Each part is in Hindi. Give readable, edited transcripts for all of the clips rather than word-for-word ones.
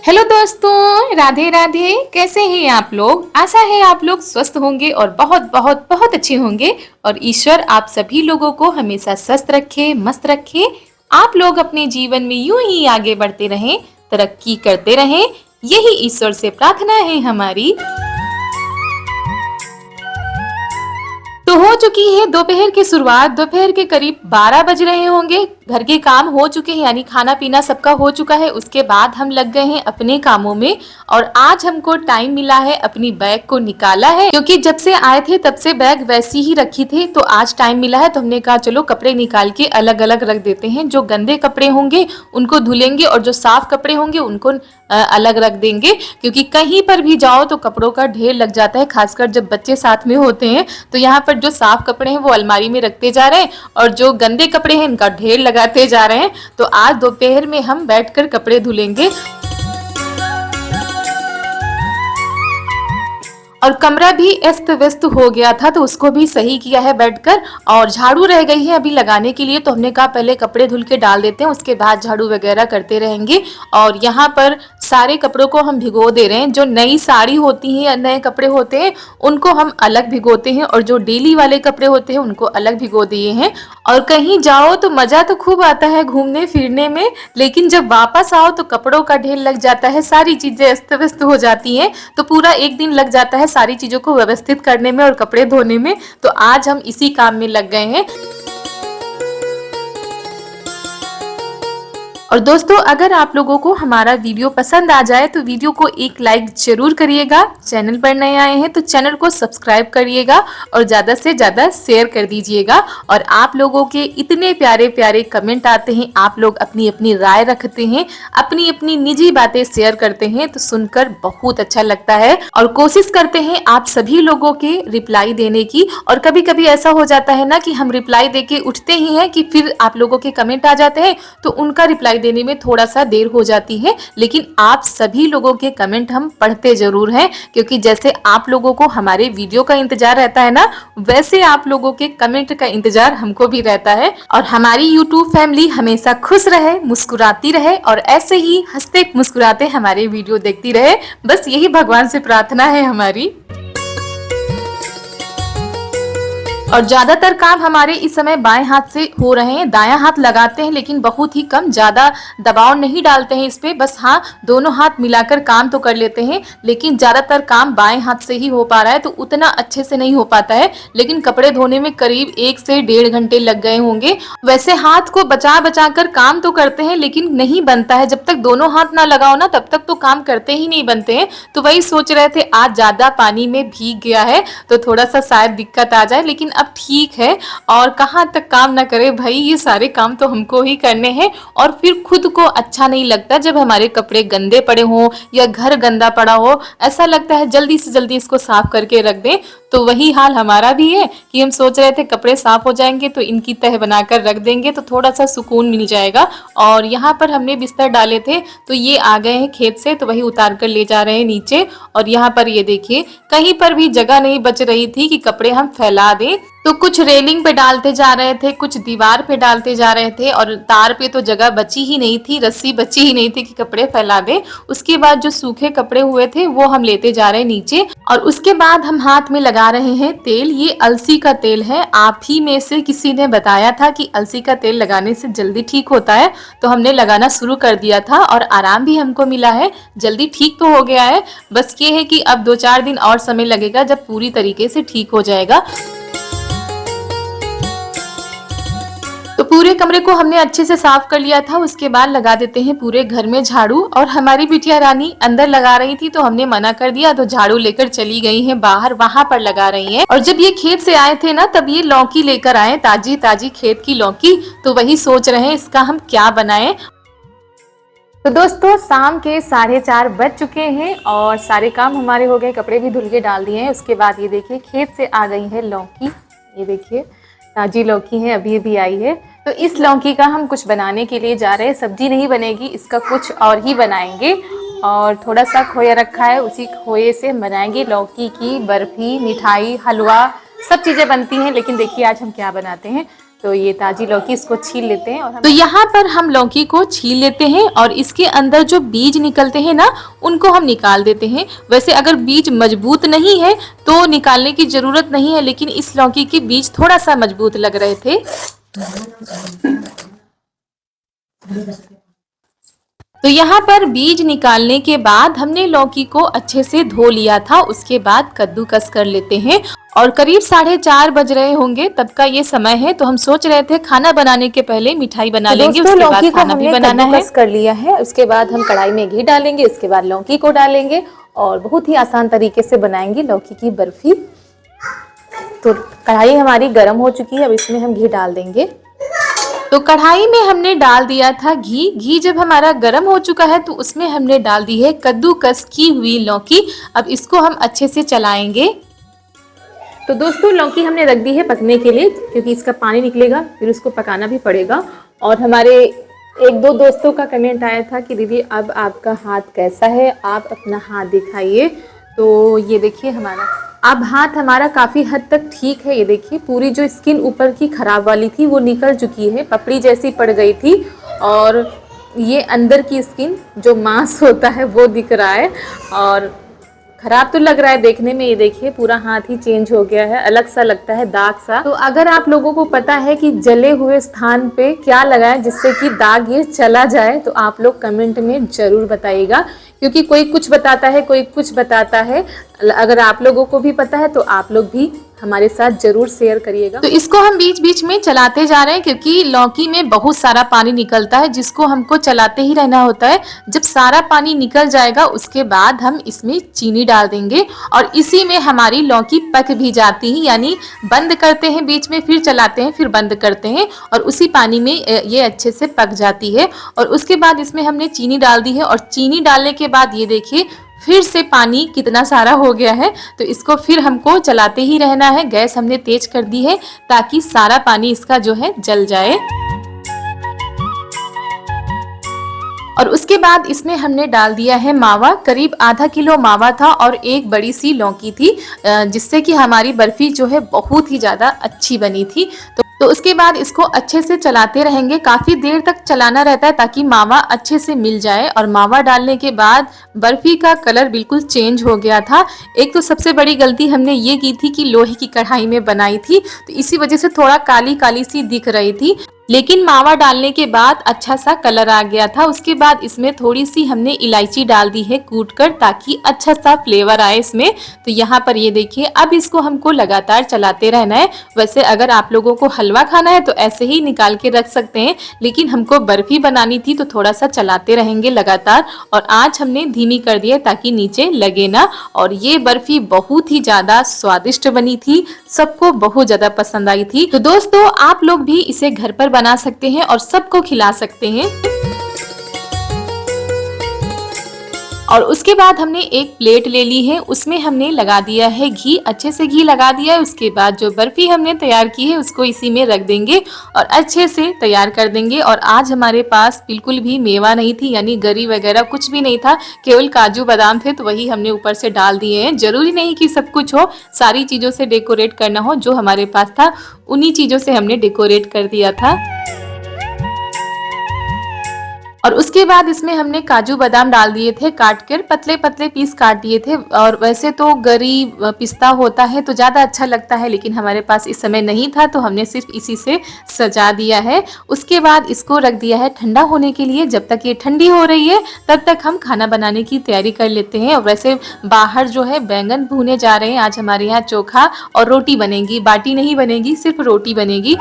हेलो दोस्तों, राधे राधे। कैसे हैं आप लोग? आशा है आप लोग स्वस्थ होंगे और बहुत बहुत बहुत अच्छे होंगे। और ईश्वर आप सभी लोगों को हमेशा स्वस्थ रखे, मस्त रखे। आप लोग अपने जीवन में यूं ही आगे बढ़ते रहें, तरक्की करते रहें, यही ईश्वर से प्रार्थना है हमारी। तो हो चुकी है दोपहर की शुरुआत। दोपहर के करीब 12 बज रहे होंगे। घर के काम हो चुके हैं, यानी खाना पीना सबका हो चुका है। उसके बाद हम लग गए हैं अपने कामों में। और आज हमको टाइम मिला है, अपनी बैग को निकाला है, क्योंकि जब से आए थे तब से बैग वैसी ही रखी थी। तो आज टाइम मिला है तो हमने कहा चलो कपड़े निकाल के अलग अलग रख देते हैं। जो गंदे कपड़े होंगे उनको धुलेंगे और जो साफ कपड़े होंगे उनको अलग रख देंगे। क्योंकि कहीं पर भी जाओ तो कपड़ों का ढेर लग जाता है, खासकर जब बच्चे साथ में होते हैं। तो यहाँ पर जो साफ कपड़े हैं वो अलमारी में रखते जा रहे हैं और जो गंदे कपड़े हैं इनका ढेर लगाते जा रहे हैं। तो आज दोपहर में हम बैठकर कपड़े धुलेंगे। और कमरा भी अस्त व्यस्त हो गया था तो उसको भी सही किया है बैठकर। और झाड़ू रह गई है अभी लगाने के लिए, तो हमने कहा पहले कपड़े धुल के डाल देते हैं, उसके बाद झाड़ू वगैरह करते रहेंगे। और यहाँ पर सारे कपड़ों को हम भिगो दे रहे हैं। जो नई साड़ी होती है या नए कपड़े होते हैं उनको हम अलग भिगोते हैं, और जो डेली वाले कपड़े होते हैं उनको अलग भिगो दिए हैं। और कहीं जाओ तो मजा तो खूब आता है घूमने फिरने में, लेकिन जब वापस आओ तो कपड़ों का ढेर लग जाता है, सारी चीजें अस्त व्यस्त हो जाती हैं। तो पूरा एक दिन लग जाता है सारी चीजों को व्यवस्थित करने में और कपड़े धोने में। तो आज हम इसी काम में लग गए हैं। और दोस्तों, अगर आप लोगों को हमारा वीडियो पसंद आ जाए तो वीडियो को एक लाइक जरूर करिएगा। चैनल पर नए आए हैं तो चैनल को सब्सक्राइब करिएगा और ज़्यादा से ज़्यादा शेयर कर दीजिएगा। और आप लोगों के इतने प्यारे प्यारे कमेंट आते हैं, आप लोग अपनी अपनी राय रखते हैं, अपनी अपनी निजी बातें शेयर करते हैं, तो सुनकर बहुत अच्छा लगता है। और कोशिश करते हैं आप सभी लोगों के रिप्लाई देने की। और कभी कभी ऐसा हो जाता है ना कि हम रिप्लाई देके उठते ही हैं कि फिर आप लोगों के कमेंट आ जाते हैं, तो उनका रिप्लाई देने में थोड़ा सा देर हो जाती है। लेकिन आप सभी लोगों के कमेंट हम पढ़ते जरूर हैं, क्योंकि जैसे आप लोगों को हमारे वीडियो का इंतजार रहता है ना, वैसे आप लोगों के कमेंट का इंतजार हमको भी रहता है। और हमारी यूट्यूब फैमिली हमेशा खुश रहे, मुस्कुराती रहे और ऐसे ही हंसते मुस्कुराते हमारे वीडियो देखती रहे। बस यही भगवान से प्रार्थना है हमारी। और ज्यादातर काम हमारे इस समय बाएं हाथ से हो रहे हैं। दायां हाथ लगाते हैं लेकिन बहुत ही कम, ज्यादा दबाव नहीं डालते हैं इस पे। बस हाँ, दोनों हाथ मिलाकर काम तो कर लेते हैं, लेकिन ज्यादातर काम बाएं हाथ से ही हो पा रहा है, तो उतना अच्छे से नहीं हो पाता है। लेकिन कपड़े धोने में करीब 1 से 1.5 घंटे लग गए होंगे। वैसे हाथ को बचा बचा कर काम तो करते हैं, लेकिन नहीं बनता है। जब तक दोनों हाथ ना लगाओ ना तब तक तो काम करते ही नहीं बनते हैं। तो वही सोच रहे थे, आज ज्यादा पानी में भीग गया है तो थोड़ा सा शायद दिक्कत आ जाए, लेकिन अब ठीक है। और कहाँ तक काम ना करे भाई, ये सारे काम तो हमको ही करने हैं। और फिर खुद को अच्छा नहीं लगता जब हमारे कपड़े गंदे पड़े हों या घर गंदा पड़ा हो। ऐसा लगता है जल्दी से जल्दी इसको साफ करके रख दें। तो वही हाल हमारा भी है कि हम सोच रहे थे कपड़े साफ हो जाएंगे तो इनकी तह बनाकर रख देंगे तो थोड़ा सा सुकून मिल जाएगा। और यहाँ पर हमने बिस्तर डाले थे तो ये आ गए हैं खेत से, तो वही उतार कर ले जा रहे हैं नीचे। और यहाँ पर ये देखिए, कहीं पर भी जगह नहीं बच रही थी कि कपड़े हम फैला दें। तो कुछ रेलिंग पे डालते जा रहे थे, कुछ दीवार पे डालते जा रहे थे, और तार पे तो जगह बची ही नहीं थी, रस्सी बची ही नहीं थी कि कपड़े फैला दे। उसके बाद जो सूखे कपड़े हुए थे वो हम लेते जा रहे हैं नीचे। और उसके बाद हम हाथ में लगा रहे हैं तेल। ये अलसी का तेल है। आप ही में से किसी ने बताया था कि अलसी का तेल लगाने से जल्दी ठीक होता है, तो हमने लगाना शुरू कर दिया था और आराम भी हमको मिला है। जल्दी ठीक तो हो गया है, बस ये है कि अब 2-4 दिन और समय लगेगा जब पूरी तरीके से ठीक हो जाएगा। तो पूरे कमरे को हमने अच्छे से साफ कर लिया था। उसके बाद लगा देते हैं पूरे घर में झाड़ू। और हमारी बिटिया रानी अंदर लगा रही थी तो हमने मना कर दिया, तो झाड़ू लेकर चली गई हैं बाहर, वहां पर लगा रही हैं। और जब ये खेत से आए थे ना तब ये लौकी लेकर आए, ताजी ताजी खेत की लौकी। तो वही सोच रहे हैं इसका हम क्या बनाएं। तो दोस्तों, शाम के 4:30 बज चुके हैं और सारे काम हमारे हो गए, कपड़े भी धुल के डाल दिए हैं। उसके बाद ये देखिए खेत से आ गई है लौकी। ये देखिए ताजी लौकी है, अभी अभी आई है। तो इस लौकी का हम कुछ बनाने के लिए जा रहे हैं। सब्जी नहीं बनेगी, इसका कुछ और ही बनाएंगे। और थोड़ा सा खोया रखा है, उसी खोए से बनाएंगे लौकी की बर्फी, मिठाई, हलवा, सब चीज़ें बनती हैं। लेकिन देखिए आज हम क्या बनाते हैं। तो ये ताजी लौकी इसको छील लेते हैं। और तो यहाँ पर हम लौकी को छील लेते हैं और इसके अंदर जो बीज निकलते हैं ना, उनको हम निकाल देते हैं। वैसे अगर बीज मजबूत नहीं है तो निकालने की जरूरत नहीं है, लेकिन इस लौकी के बीज थोड़ा सा मजबूत लग रहे थे। तो यहाँ पर बीज निकालने के बाद हमने लौकी को अच्छे से धो लिया था। उसके बाद कद्दूकस कर लेते हैं और करीब 4:30 बज रहे होंगे, तब का ये समय है। तो हम सोच रहे थे खाना बनाने के पहले मिठाई बना लेंगे, उसके बाद खाना भी बनाना है। कर लिया है, उसके बाद हम कढ़ाई में घी डालेंगे, उसके बाद लौकी को डालेंगे और बहुत ही आसान तरीके से बनाएंगे लौकी की बर्फी। तो कढ़ाई हमारी गर्म हो चुकी है, अब इसमें हम घी डाल देंगे। तो कढ़ाई में हमने डाल दिया था घी। घी जब हमारा गर्म हो चुका है तो उसमें हमने डाल दी है कद्दूकस की हुई लौकी। अब इसको हम अच्छे से चलाएंगे। तो दोस्तों लौकी हमने रख दी है पकने के लिए, क्योंकि इसका पानी निकलेगा, फिर उसको पकाना भी पड़ेगा। और हमारे 1-2 दोस्तों का कमेंट आया था कि दीदी अब आपका हाथ कैसा है, आप अपना हाथ दिखाइए। तो ये देखिए अब हाथ हमारा काफ़ी हद तक ठीक है। ये देखिए पूरी जो स्किन ऊपर की खराब वाली थी वो निकल चुकी है, पपड़ी जैसी पड़ गई थी। और ये अंदर की स्किन जो मांस होता है वो दिख रहा है और खराब तो लग रहा है देखने में। ये देखिए पूरा हाथ ही चेंज हो गया है, अलग सा लगता है, दाग सा। तो अगर आप लोगों को पता है कि जले हुए स्थान पे क्या लगाएं जिससे कि दाग ये चला जाए, तो आप लोग कमेंट में ज़रूर बताइएगा, क्योंकि कोई कुछ बताता है, कोई कुछ बताता है। अगर आप लोगों को भी पता है तो आप लोग भी हमारे साथ जरूर शेयर करिएगा। तो इसको हम बीच बीच में चलाते जा रहे हैं, क्योंकि लौकी में बहुत सारा पानी निकलता है जिसको हमको चलाते ही रहना होता है। जब सारा पानी निकल जाएगा उसके बाद हम इसमें चीनी डाल देंगे और इसी में हमारी लौकी पक भी जाती है। यानी बंद करते हैं बीच में, फिर चलाते हैं, फिर बंद करते हैं और उसी पानी में ये अच्छे से पक जाती है। और उसके बाद इसमें हमने चीनी डाल दी है और चीनी डालने के बाद ये देखिए फिर से पानी कितना सारा हो गया है। तो इसको फिर हमको चलाते ही रहना है। गैस हमने तेज कर दी है ताकि सारा पानी इसका जो है जल जाए। और उसके बाद इसमें हमने डाल दिया है मावा। करीब आधा किलो मावा था और एक बड़ी सी लौकी थी, जिससे कि हमारी बर्फी जो है बहुत ही ज़्यादा अच्छी बनी थी। तो उसके बाद इसको अच्छे से चलाते रहेंगे, काफ़ी देर तक चलाना रहता है ताकि मावा अच्छे से मिल जाए। और मावा डालने के बाद बर्फी का कलर बिल्कुल चेंज हो गया था। एक तो सबसे बड़ी गलती हमने ये की थी कि लोहे की कढ़ाई में बनाई थी, तो इसी वजह से थोड़ा काली काली सी दिख रही थी, लेकिन मावा डालने के बाद अच्छा सा कलर आ गया था। उसके बाद इसमें थोड़ी सी हमने इलायची डाल दी है कूट कर, ताकि अच्छा सा फ्लेवर आए इसमें। तो यहाँ पर ये देखिए अब इसको हमको लगातार चलाते रहना है। वैसे अगर आप लोगों को हलवा खाना है तो ऐसे ही निकाल के रख सकते हैं, लेकिन हमको बर्फी बनानी थी तो थोड़ा सा चलाते रहेंगे लगातार। और आँच हमने धीमी कर दी है ताकि नीचे लगे ना। और ये बर्फी बहुत ही ज़्यादा स्वादिष्ट बनी थी, सबको बहुत ज़्यादा पसंद आई थी। तो दोस्तों आप लोग भी इसे घर पर बना सकते हैं और सबको खिला सकते हैं। और उसके बाद हमने एक प्लेट ले ली है, उसमें हमने लगा दिया है घी, अच्छे से घी लगा दिया है। उसके बाद जो बर्फी हमने तैयार की है उसको इसी में रख देंगे और अच्छे से तैयार कर देंगे। और आज हमारे पास बिल्कुल भी मेवा नहीं थी, यानी गरी वगैरह कुछ भी नहीं था, केवल काजू बादाम थे, तो वही हमने ऊपर से डाल दिए हैं। जरूरी नहीं कि सब कुछ हो, सारी चीज़ों से डेकोरेट करना हो, जो हमारे पास था उन्हीं चीज़ों से हमने डेकोरेट कर दिया था। और उसके बाद इसमें हमने काजू बादाम डाल दिए थे काट कर, पतले पतले पीस काट दिए थे। और वैसे तो गरी पिस्ता होता है तो ज़्यादा अच्छा लगता है, लेकिन हमारे पास इस समय नहीं था तो हमने सिर्फ इसी से सजा दिया है। उसके बाद इसको रख दिया है ठंडा होने के लिए। जब तक ये ठंडी हो रही है तब तक हम खाना बनाने की तैयारी कर लेते हैं। और वैसे बाहर जो है बैंगन भूने जा रहे हैं। आज हमारे यहाँ चोखा और रोटी बनेगी, बाटी नहीं बनेगी, सिर्फ रोटी बनेगी।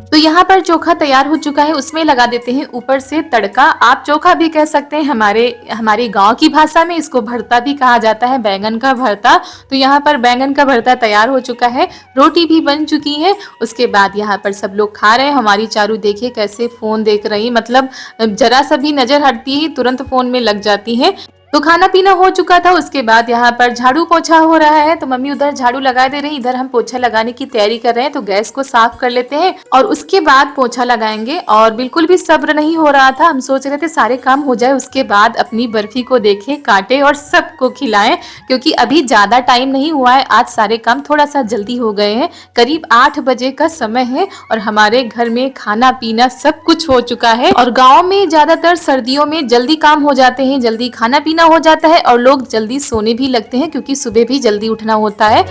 तो यहाँ पर चोखा तैयार हो चुका है, उसमें लगा देते हैं ऊपर से तड़का। आप चोखा भी कह सकते हैं, हमारे गांव की भाषा में इसको भरता भी कहा जाता है, बैंगन का भरता। तो यहाँ पर बैंगन का भरता तैयार हो चुका है, रोटी भी बन चुकी है। उसके बाद यहाँ पर सब लोग खा रहे हैं। हमारी चारू देखिए कैसे फोन देख रही, मतलब जरा सा भी नजर हटती है तुरंत फोन में लग जाती है। तो खाना पीना हो चुका था, उसके बाद यहाँ पर झाड़ू पोछा हो रहा है। तो मम्मी उधर झाड़ू लगा दे रही, इधर हम पोछा लगाने की तैयारी कर रहे हैं। तो गैस को साफ कर लेते हैं और उसके बाद पोछा लगाएंगे। और बिल्कुल भी सब्र नहीं हो रहा था, हम सोच रहे थे सारे काम हो जाए उसके बाद अपनी बर्फी को देखें, काटे और सबको खिलाएं, क्योंकि अभी ज्यादा टाइम नहीं हुआ है। आज सारे काम थोड़ा सा जल्दी हो गए हैं, करीब 8 बजे का समय है और हमारे घर में खाना पीना सब कुछ हो चुका है। और गाँव में ज्यादातर सर्दियों में जल्दी काम हो जाते हैं, जल्दी खाना पीना हो जाता है और लोग जल्दी सोने भी लगते हैं, क्योंकि सुबह भी जल्दी उठना होता है।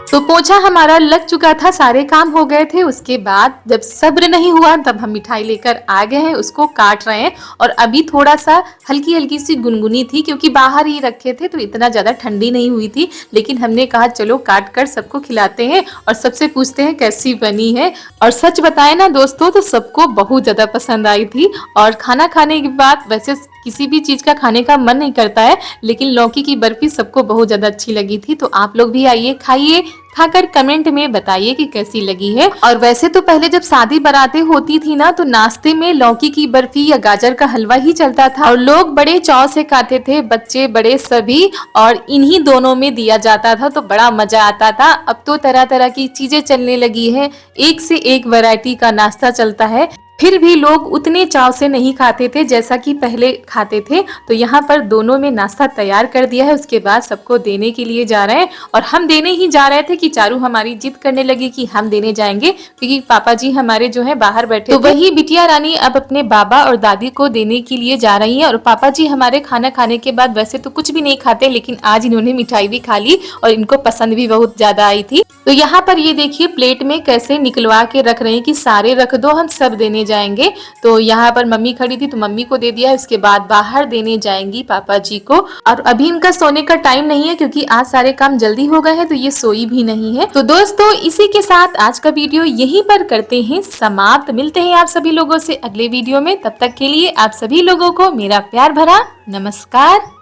तो पोछा हमारा लग चुका था, सारे काम हो गए थे। उसके बाद जब सब्र नहीं हुआ तब हम मिठाई लेकर आ गए हैं, उसको काट रहे हैं। और अभी थोड़ा सा हल्की हल्की सी गुनगुनी थी, क्योंकि बाहर ही रखे थे तो इतना ज्यादा ठंडी नहीं हुई थी। लेकिन हमने कहा चलो काट कर सबको खिलाते हैं और सबसे पूछते हैं कैसी बनी है। और सच बताए ना दोस्तों, तो सबको बहुत ज्यादा पसंद आई थी। और खाना खाने के बाद वैसे किसी भी चीज का खाने का मन नहीं करता है, लेकिन लौकी की बर्फी सबको बहुत ज्यादा अच्छी लगी थी। तो आप लोग भी आइए, खाइए, खाकर कमेंट में बताइए कि कैसी लगी है। और वैसे तो पहले जब शादी बारातें होती थी ना, तो नाश्ते में लौकी की बर्फी या गाजर का हलवा ही चलता था और लोग बड़े चाव से खाते थे, बच्चे बड़े सभी। और इन्हीं दोनों में दिया जाता था तो बड़ा मजा आता था। अब तो तरह तरह की चीजें चलने लगी है, एक से एक वैरायटी का नाश्ता चलता है, फिर भी लोग उतने चाव से नहीं खाते थे जैसा कि पहले खाते थे। तो यहाँ पर दोनों में नाश्ता तैयार कर दिया है, उसके बाद सबको देने के लिए जा रहे हैं। और हम देने ही जा रहे थे कि चारू हमारी जिद करने लगी कि हम देने जाएंगे, क्योंकि पापा जी हमारे जो है बाहर बैठे। तो वही बिटिया रानी अब अपने बाबा और दादी को देने के लिए जा रही है। और पापा जी हमारे खाना खाने के बाद वैसे तो कुछ भी नहीं खाते, लेकिन आज इन्होंने मिठाई भी खा ली और इनको पसंद भी बहुत ज्यादा आई थी। तो यहाँ पर ये देखिए प्लेट में कैसे निकलवा के रख रहे हैं कि सारे रख दो, हम सब देने जाएंगे। तो यहाँ पर मम्मी खड़ी थी तो मम्मी को दे दिया, उसके बाद बाहर देने जाएंगी पापा जी को। और अभी इनका सोने का टाइम नहीं है, क्योंकि आज सारे काम जल्दी हो गए हैं तो ये सोई भी नहीं है। तो दोस्तों इसी के साथ आज का वीडियो यहीं पर करते हैं समाप्त। मिलते हैं आप सभी लोगों से अगले वीडियो में, तब तक के लिए आप सभी लोगों को मेरा प्यार भरा नमस्कार।